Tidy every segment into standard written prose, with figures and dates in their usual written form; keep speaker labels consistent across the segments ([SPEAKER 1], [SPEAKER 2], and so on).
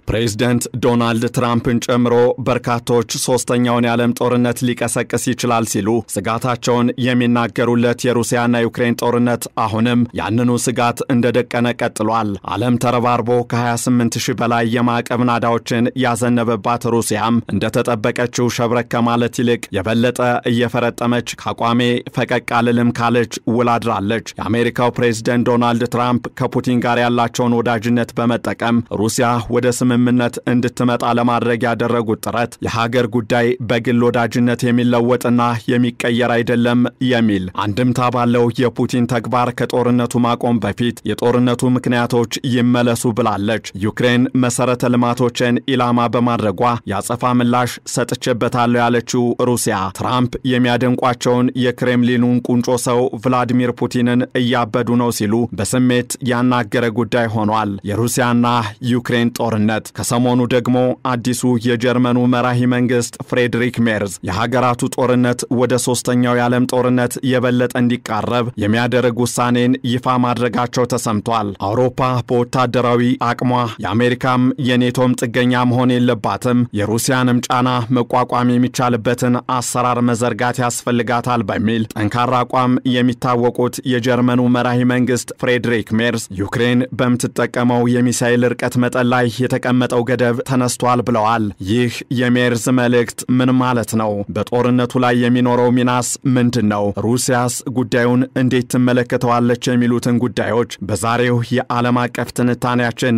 [SPEAKER 1] ፕሬዝዳንት ዶናልድ ትራምፕን ጨምሮ በርካቶች ሶስተኛውን የዓለም ጦርነት ሊቀሰቅስ ይችላል ሲሉ ስጋታቸውን የሚናገሩለት የሩሲያና ዩክሬን ጦርነት አሁንም ያንኑ ስጋት እንደደቀነ ቀጥሏል። ዓለም ተረባርቦ ከ28000 በላይ የማዕቀብ ናዳዎችን ያዘነበባት ሩሲያም እንደተጠበቀችው ሸብረክ ከማለት ይልቅ የበለጠ እየፈረጠመች ካቋሜ ፈቀቅ አልልም ካለች ውላድራለች። የአሜሪካው ፕሬዝዳንት ዶናልድ ትራምፕ ከፑቲን ጋር ያላቸውን ወዳጅነት በመጠቀም ሩሲያ ወደ ስምምነት እንድትመጣ ለማድረግ ያደረጉት ጥረት የሀገር ጉዳይ በግል ወዳጅነት የሚለወጥና የሚቀየር አይደለም የሚል አንድምታ ባለው የፑቲን ተግባር ከጦርነቱ ማቆም በፊት የጦርነቱ ምክንያቶች ይመለሱ ብላለች። ዩክሬን መሰረተ ልማቶችን ኢላማ በማድረጓ ያጸፋ ምላሽ ሰጥቼበታለሁ ያለችው ሩሲያ ትራምፕ የሚያደንቋቸውን የክሬምሊኑን ቁንጮ ሰው ቭላዲሚር ፑቲንን እያበዱ ነው ሲሉ በስሜት ያናገረ ጉዳይ ሆኗል። የሩሲያና ዩክሬን ጦርነት ከሰሞኑ ደግሞ አዲሱ የጀርመኑ መራሂ መንግስት ፍሬድሪክ ሜርዝ የሀገራቱ ጦርነት ወደ ሶስተኛው የዓለም ጦርነት የበለጠ እንዲቃረብ የሚያደርግ ውሳኔን ይፋ ማድረጋቸው ተሰምቷል። አውሮፓ በወታደራዊ አቅሟ የአሜሪካም የኔቶም ጥገኛ መሆን የለባትም፣ የሩሲያንም ጫና መቋቋም የሚቻልበትን አሰራር መዘርጋት ያስፈልጋታል በሚል ጠንካራ አቋም የሚታወቁት የጀርመኑ መራሂ መንግስት ፍሬድሪክ ሜርዝ ዩክሬን በምትጠቀመው የሚሳኤል ርቀት መጠን ላይ የተቀመጠው ገደብ ተነስቷል ብለዋል። ይህ የሜርዝ መልእክት ምን ማለት ነው? በጦርነቱ ላይ የሚኖረው ሚናስ ምንድነው? ሩሲያስ ጉዳዩን እንዴት ትመለከተዋለች? የሚሉትን ጉዳዮች በዛሬው የዓለም አቀፍ ትንታኔያችን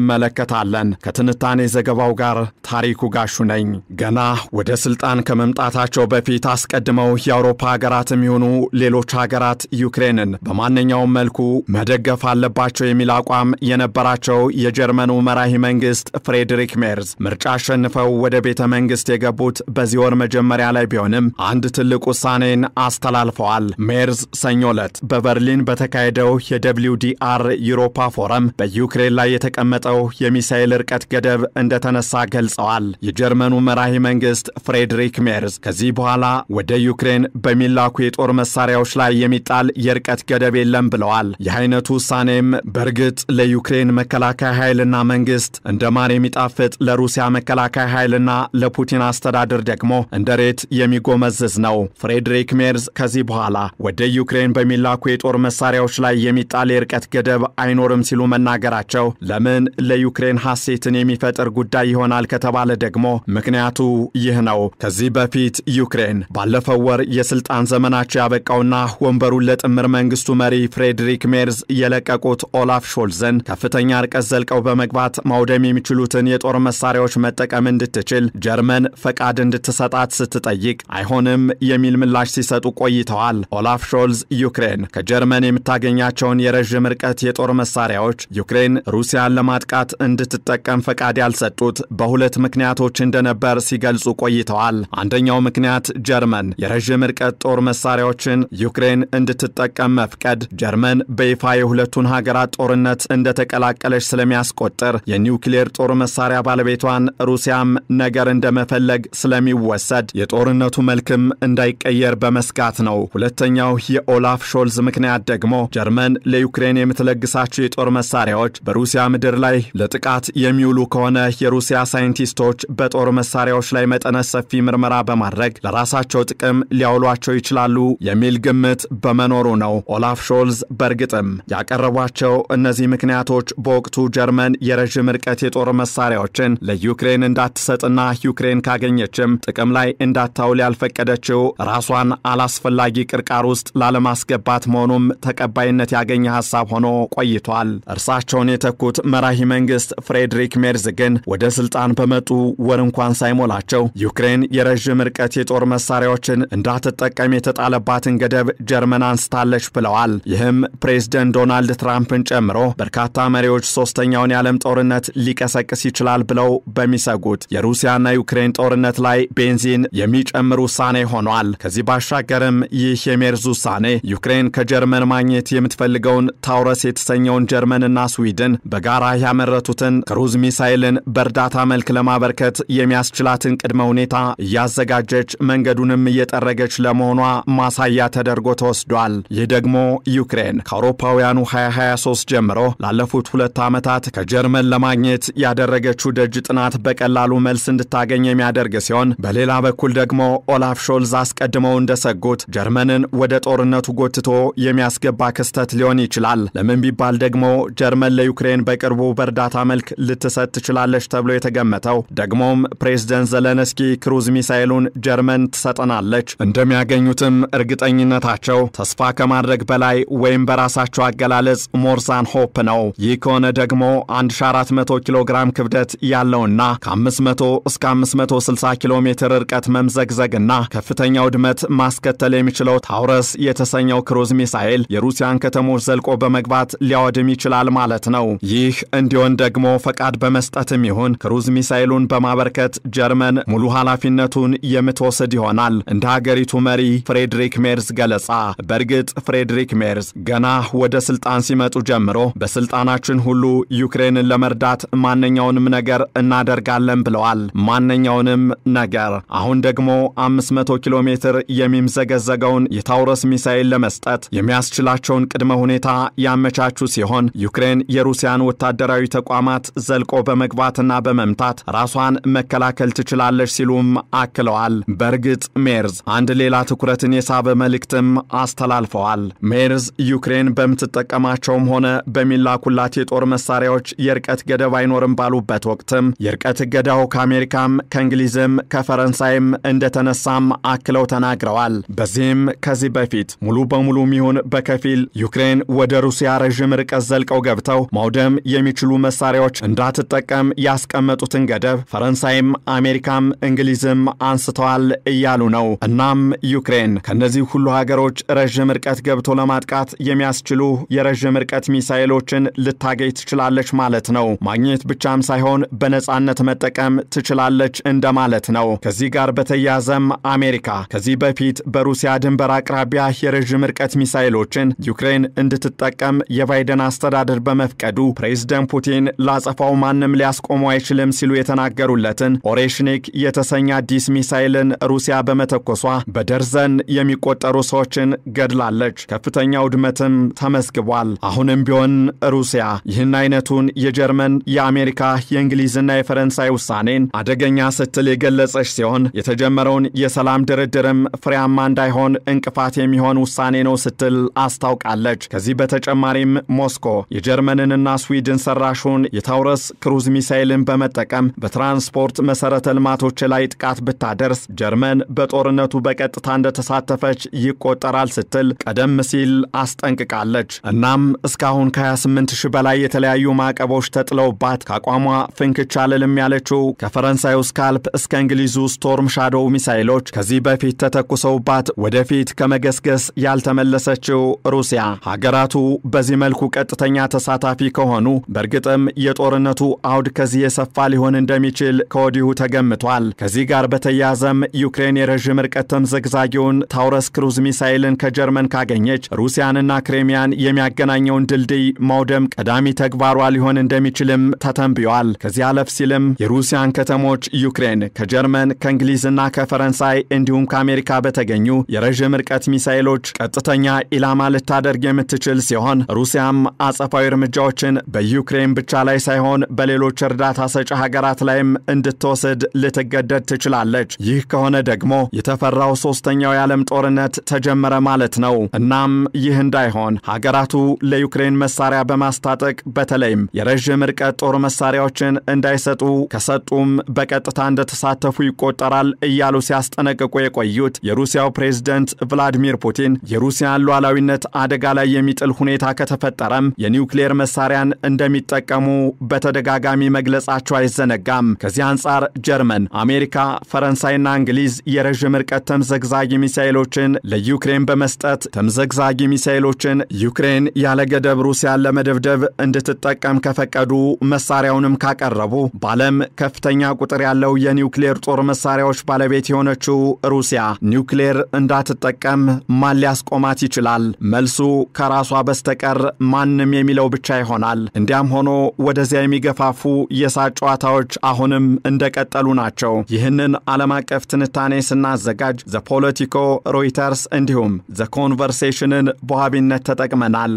[SPEAKER 1] እንመለከታለን። ከትንታኔ ዘገባው ጋር ታሪኩ ጋሹ ነኝ። ገና ወደ ስልጣን ከመምጣታቸው በፊት አስቀድመው የአውሮፓ ሀገራትም ይሁኑ ሌሎች ሀገራት ዩክሬንን በማንኛውም መልኩ መደገፍ አለባቸው የሚል አቋም የነበራቸው የጀርመኑ መራሂ መንግስት ፍሬድሪክ ሜርዝ ምርጫ አሸንፈው ወደ ቤተ መንግስት የገቡት በዚህ ወር መጀመሪያ ላይ ቢሆንም አንድ ትልቅ ውሳኔን አስተላልፈዋል። ሜርዝ ሰኞ ዕለት በበርሊን በተካሄደው የWDR ዩሮፓ ፎረም በዩክሬን ላይ የተቀመጠው የሚሳኤል ርቀት ገደብ እንደተነሳ ገልጸዋል። የጀርመኑ መራሂ መንግስት ፍሬድሪክ ሜርዝ ከዚህ በኋላ ወደ ዩክሬን በሚላኩ የጦር መሳሪያዎች ላይ የሚጣል የርቀት ገደብ የለም ብለዋል። ይህ አይነቱ ውሳኔም በእርግጥ ለዩክሬን መከላከያ ኃይልና መንግስት እንደ ማር የሚጣፍጥ ለሩሲያ መከላከያ ኃይልና ለፑቲን አስተዳደር ደግሞ እንደ ሬት የሚጎመዝዝ ነው። ፍሬድሪክ ሜርዝ ከዚህ በኋላ ወደ ዩክሬን በሚላኩ የጦር መሳሪያዎች ላይ የሚጣል የርቀት ገደብ አይኖርም ሲሉ መናገራቸው ለምን ለዩክሬን ሐሴትን የሚፈጥር ጉዳይ ይሆናል ከተባለ ደግሞ ምክንያቱ ይህ ነው። ከዚህ በፊት ዩክሬን ባለፈው ወር የስልጣን ዘመናቸው ያበቃውና ወንበሩን ለጥምር መንግስቱ መሪ ፍሬድሪክ ሜርዝ የለቀቁት ኦላፍ ሾልዘን ከፍተኛ ርቀት ዘልቀው በመግባት ማውደም የሚችሉትን የጦር መሳሪያዎች መጠቀም እንድትችል ጀርመን ፈቃድ እንድትሰጣት ስትጠይቅ አይሆንም የሚል ምላሽ ሲሰጡ ቆይተዋል። ኦላፍ ሾልዝ ዩክሬን ከጀርመን የምታገኛቸውን የረዥም ርቀት የጦር መሳሪያዎች ዩክሬን ሩሲያን ለማጥቃት እንድትጠቀም ፈቃድ ያልሰጡት በሁለት ምክንያቶች እንደነበር ሲገልጹ ቆይተዋል። አንደኛው ምክንያት ጀርመን የረዥም ርቀት ጦር መሳሪያዎችን ዩክሬን እንድትጠቀም መፍቀድ ጀርመን በይፋ የሁለቱን ሀገራት ጦርነት እንደተቀላቀለች ስለሚያስቆጥር የኒውክሌር ጦር መሳሪያ ባለቤቷን ሩሲያም ነገር እንደመፈለግ ስለሚወሰድ የጦርነቱ መልክም እንዳይቀየር በመስጋት ነው። ሁለተኛው የኦላፍ ሾልዝ ምክንያት ደግሞ ጀርመን ለዩክሬን የምትለግሳቸው የጦር መሳሪያዎች በሩሲያ ምድር ላይ ለጥቃት የሚውሉ ከሆነ የሩሲያ ሳይንቲስቶች በጦር መሳሪያዎች ላይ መጠነ ሰፊ ምርመራ በማድረግ ለራሳቸው ጥቅም ሊያውሏቸው ይችላሉ የሚል ግምት በመኖሩ ነው። ኦላፍ ሾልዝ በእርግጥም ያቀረቧቸው እነዚህ ምክንያቶች በወቅቱ ጀርመን የረዥም ርቀት የጦር መሳሪያዎችን ለዩክሬን እንዳትሰጥና ዩክሬን ካገኘችም ጥቅም ላይ እንዳታውል ያልፈቀደችው ራሷን አላስፈላጊ ቅርቃር ውስጥ ላለማስገባት መሆኑም ተቀባይነት ያገኘ ሐሳብ ሆኖ ቆይቷል። እርሳቸውን የተኩት መራሂ መንግስት ፍሬድሪክ ሜርዝ ግን ወደ ስልጣን በመጡ ወር እንኳን ሳይሞላቸው ዩክሬን የረዥም ርቀት የጦር መሳሪያዎችን እንዳትጠቀም የተጣለባትን ገደብ ጀርመን አንስታለች ብለዋል። ይህም ፕሬዝዳንት ዶናልድ ትራምፕን ጨምሮ በርካታ መሪዎች ሶስተኛውን የዓለም ጦርነት ሊቀሰቅስ ይችላል ብለው በሚሰጉት የሩሲያና ዩክሬን ጦርነት ላይ ቤንዚን የሚጨምር ውሳኔ ሆኗል። ከዚህ ባሻገርም ይህ የሜርዝ ውሳኔ ዩክሬን ከጀርመን ማግኘት የምትፈልገውን ታውረስ የተሰኘውን ጀርመንና ስዊድን በጋራ ያመረቱትን ክሩዝ ሚሳኤልን በእርዳታ መልክ ለማበርከት የሚያስችላትን ቅድመ ሁኔታ እያዘጋጀች መንገዱንም እየጠረገች ለመሆኗ ማሳያ ተደርጎ ተወስዷል። ይህ ደግሞ ዩክሬን ከአውሮፓውያኑ 2023 ጀምሮ ላለፉት 2 ዓመታት ከጀርመን ለማግኘት ያደረገችው ደጅ ጥናት በቀላሉ መልስ እንድታገኝ የሚያደርግ ሲሆን በሌላ በኩል ደግሞ ኦላፍ ሾልዝ አስቀድመው እንደሰጉት ጀርመንን ወደ ጦርነቱ ጎትቶ የሚያስገባ ክስተት ሊሆን ይችላል። ለምን ቢባል ደግሞ ጀርመን ለዩክሬን በቅርቡ በእርዳታ መልክ ልትሰጥ ትችላለች ተብሎ የተገመተው ደግሞም ፕሬዝዳንት ዘለንስኪ ክሩዝ ሚሳኤሉን ጀርመን ትሰጠናለች እንደሚያገኙትም እርግጠኝነታቸው ተስፋ ከማድረግ በላይ ወይም በራሳቸው አገላለጽ ሞርዛን ሆፕ ነው። ይህ ከሆነ ደግሞ 1400 ኪሎ ግራም ክብደት ያለውና ከ500 እስከ 560 ኪሎ ሜትር ርቀት መምዘግዘግና ከፍተኛ ውድመት ማስከተል የሚችለው ታውረስ የተሰኘው ክሩዝ ሚሳኤል የሩሲያን ከተሞች ዘልቆ በመግባት ሊያወድም ይችላል ማለት ነው። ይህ እንዲሆን ደግሞ ፈቃድ በመስጠትም ይሁን ክሩዝ ሚሳኤሉን በማበርከት ጀርመን ሙሉ ኃላፊነቱን የምትወስድ ይሆናል እንደ ሀገሪቱ መሪ ፍሬድሪክ ሜርዝ ገለጻ። በእርግጥ ፍሬድሪክ ሜርዝ ገና ወደ ስልጣን ሲመጡ ጀምሮ በስልጣናችን ሁሉ ዩክሬንን ለመርዳት ማንኛውንም ነገር እናደርጋለን ብለዋል። ማንኛውንም ነገር። አሁን ደግሞ 500 ኪሎ ሜትር የሚምዘገዘገውን የታውረስ ሚሳኤል ለመስጠት የሚያስችላቸውን ቅድመ ሁኔታ ያመቻቹ ሲሆን ዩክሬን የሩሲያን ወታደራዊ ተቋማት ዘልቆ በመግባትና በመምታት ራሷን መከላከል ትችላለች ሲሉም አክለዋል። በእርግጥ ሜርዝ አንድ ሌላ ትኩረትን የሳበ መልእክትም አስተላልፈዋል። ሜርዝ ዩክሬን በምትጠቀማቸውም ሆነ በሚላኩላት የጦር መሳሪያዎች የርቀት ገደብ አይኖርም ባሉበት ወቅትም የርቀት ገዳው ከአሜሪካም ከእንግሊዝም ከፈረንሳይም እንደተነሳም አክለው ተናግረዋል። በዚህም ከዚህ በፊት ሙሉ በሙሉ ሚሆን በከፊል ዩክሬን ወደ ሩሲያ ረዥም ርቀት ዘልቀው ገብተው ማውደም የሚችሉ መሳሪያዎች እንዳትጠቀም ያስቀመጡትን ገደብ ፈረንሳይም አሜሪካም እንግሊዝም አንስተዋል እያሉ ነው። እናም ዩክሬን ከነዚህ ሁሉ ሀገሮች ረዥም ርቀት ገብቶ ለማጥቃት የሚያስችሉ የረዥም ርቀት ሚሳኤሎችን ልታገኝ ትችላለች ማለት ነው። ማግኘት ብቻም ሳይሆን በነጻነት መጠቀም ትችላለች እንደማለት ነው። ከዚህ ጋር በተያያዘም አሜሪካ ከዚህ በፊት በሩሲያ ድንበር አቅራቢያ የረዥም ርቀት ሚሳኤሎችን ዩክሬን እንድትጠቀም የባይደን አስተዳደር በመፍቀዱ ፕሬዝዳንት ፑቲን ላጸፋው ማንም ሊያስቆመው አይችልም ሲሉ የተናገሩለትን ኦሬሽኒክ የተሰኘ አዲስ ሚሳኤልን ሩሲያ በመተኮሷ በደርዘን የሚቆጠሩ ሰዎችን ገድላለች። ከፍተኛ ውድመትም ተመዝግቧል። አሁንም ቢሆን ሩሲያ ይህን አይነቱን የጀርመን የአሜሪካ የእንግሊዝና የፈረንሳይ ውሳኔን አደገኛ ስትል የገለጸች ሲሆን የተጀመረውን የሰላም ድርድርም ፍሬያማ እንዳይሆን እንቅፋት የሚሆን ውሳኔ ነው ስትል አስታውቃለች። ከዚህ በተጨማሪም ሞስኮ የጀርመንንና ስዊድን ሰራሹን የታውረስ ክሩዝ ሚሳኤልን በመጠቀም በትራንስፖርት መሰረተ ልማቶች ላይ ጥቃት ብታደርስ ጀርመን በጦርነቱ በቀጥታ እንደተሳተፈች ይቆጠራል ስትል ቀደም ሲል አስጠንቅቃለች። እናም እስካሁን ከ28 ሺህ በላይ የተለያዩ ማዕቀቦች ተጥለውባት ከአቋሟ ፍንክች አልልም ያለችው ከፈረንሳዩ ስካልፕ እስከ እንግሊዙ ስቶርም ሻዶው ሚሳኤሎች ከዚህ በፊት ተተኩሰውባት ወደፊት ከመገስገስ ያልተመለሰችው ሩሲያ ሀገራቱ በዚህ መልኩ ቀጥተኛ ተሳታፊ ከሆኑ በእርግጥም የጦርነቱ አውድ ከዚህ የሰፋ ሊሆን እንደሚችል ከወዲሁ ተገምቷል። ከዚህ ጋር በተያያዘም ዩክሬን የረዥም ርቀት ተምዘግዛጊውን ታውረስ ክሩዝ ሚሳኤልን ከጀርመን ካገኘች ሩሲያንና ክሬሚያን የሚያገናኘውን ድልድይ ማውደም ቀዳሚ ተግባሯ ሊሆን እንደሚችልም ተተንብዮአል። ከዚህ አለፍ ሲልም የሩሲያን ከተሞች ዩክሬን ከጀርመን ከእንግሊዝና ከፈረንሳይ እንዲሁም ከአሜሪካ በተገኙ የረዥም ርቀት ሚሳኤሎች ቀጥተኛ ኢላማ ልታደርግ የምትችል ሲሆን ሩሲያም አጸፋዊ እርምጃዎችን በዩክሬን ብቻ ላይ ሳይሆን በሌሎች እርዳታ ሰጪ ሀገራት ላይም እንድትወስድ ልትገደድ ትችላለች። ይህ ከሆነ ደግሞ የተፈራው ሶስተኛው የዓለም ጦርነት ተጀመረ ማለት ነው። እናም ይህ እንዳይሆን ሀገራቱ ለዩክሬን መሳሪያ በማስታጠቅ በተለይም የረዥም ርቀት ጦር መሳሪያዎችን እንዳይሰጡ ከሰጡም በቀጥታ እንደተሳተፉ ይቆጠራል እያሉ ሲያስጠነቅቁ የቆዩት የሩሲያው ፕሬዝዳንት ቭላዲሚር ፑቲን የሩሲያን ሉዓላዊነት አደጋ ላይ የሚጥል ሁኔታ ከተፈጠረም የኒውክሌር መሳሪያን እንደሚጠቀሙ በተደጋጋሚ መግለጻቸው አይዘነጋም። ከዚህ አንጻር ጀርመን፣ አሜሪካ፣ ፈረንሳይና እንግሊዝ የረዥም ርቀት ተምዘግዛጊ ሚሳኤሎችን ለዩክሬን በመስጠት ተምዘግዛጊ ሚሳኤሎችን ዩክሬን ያለ ገደብ ሩሲያን ለመደብደብ እንድትጠቀም ከፈቀዱ መሳሪያውንም ካቀረቡ በዓለም ከፍተኛ ቁጥር ያለው የኒውክሌር ጦር መሳሪያዎች ባለቤት የሆነችው ሩሲያ ኒውክሌር እንዳትጠቀም ማን ሊያስቆማት ይችላል? መልሱ ከራሷ በስተቀር ማንም የሚለው ብቻ ይሆናል። እንዲያም ሆኖ ወደዚያ የሚገፋፉ የሳቅ ጨዋታዎች አሁንም እንደቀጠሉ ናቸው። ይህንን ዓለም አቀፍ ትንታኔ ስናዘጋጅ ዘ ፖለቲኮ፣ ሮይተርስ እንዲሁም ዘ ኮንቨርሴሽንን በዋቢነት ተጠቅመናል።